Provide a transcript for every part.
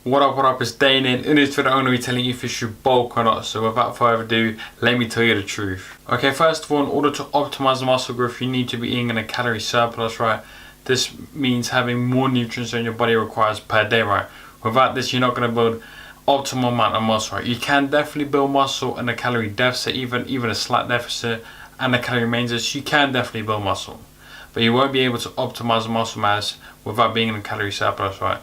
What up, it's Dane, and in this video I'm going to be telling you if you should bulk or not. So without further ado, let me tell you the truth. Okay, first of all, in order to optimize muscle growth, you need to be eating in a calorie surplus, right? This means having more nutrients than your body requires per day, right? Without this, you're not going to build optimal amount of muscle, right? You can definitely build muscle in a calorie deficit, even a slight deficit and a calorie maintenance. You can definitely build muscle, but you won't be able to optimize muscle mass without being in a calorie surplus, right?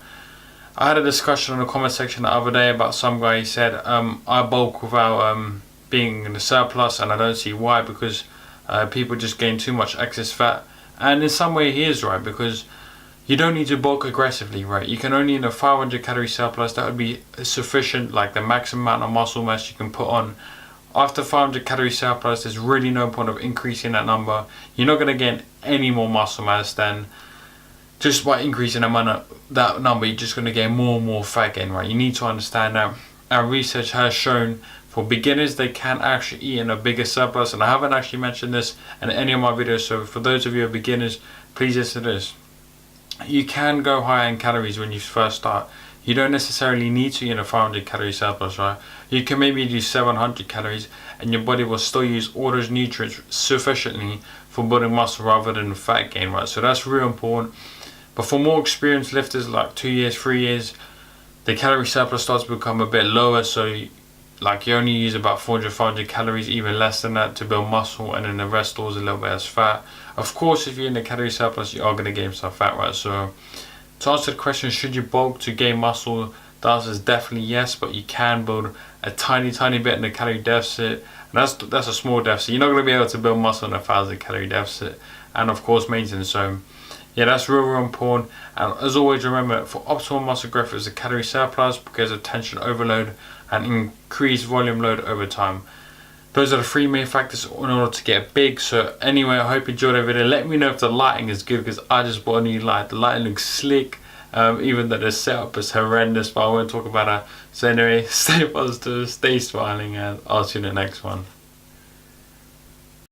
I had a discussion in the comment section the other day about some guy. He said, I bulk without being in the surplus, and I don't see why, because people just gain too much excess fat. And in some way he is right, because you don't need to bulk aggressively, right? You can only in a 500 calorie surplus, that would be sufficient, like the maximum amount of muscle mass you can put on. After 500 calorie surplus, there's really no point of increasing that number. You're not going to gain any more muscle mass than just by increasing that number. You're just going to gain more and more fat gain, right? You need to understand that. Our research has shown for beginners, they can actually eat in a bigger surplus, and I haven't actually mentioned this in any of my videos, so for those of you who are beginners, please listen to this. You can go higher in calories when you first start. You don't necessarily need to eat in a 500 calorie surplus, right? You can maybe do 700 calories and your body will still use all those nutrients sufficiently for building muscle rather than fat gain, right? So that's real important. But for more experienced lifters, like 2 years, 3 years, the calorie surplus starts to become a bit lower. So you only use about 400, 500 calories, even less than that, to build muscle, and then the rest stores a little bit as fat. Of course, if you're in the calorie surplus, you are going to gain some fat, right? So to answer the question, should you bulk to gain muscle? The answer is definitely yes, but you can build a tiny bit in the calorie deficit. And that's a small deficit. You're not going to be able to build muscle in a 1,000 calorie deficit, and of course maintenance. So yeah, that's real important. And as always, remember, for optimal muscle growth, it's a calorie surplus because of tension overload and increased volume load over time. Those are the three main factors in order to get big. So anyway, I hope you enjoyed the video. Let me know if the lighting is good, because I just bought a new light. The lighting looks slick, even though the setup is horrendous, but I won't talk about that. So anyway, stay positive, stay smiling, and I'll see you in the next one.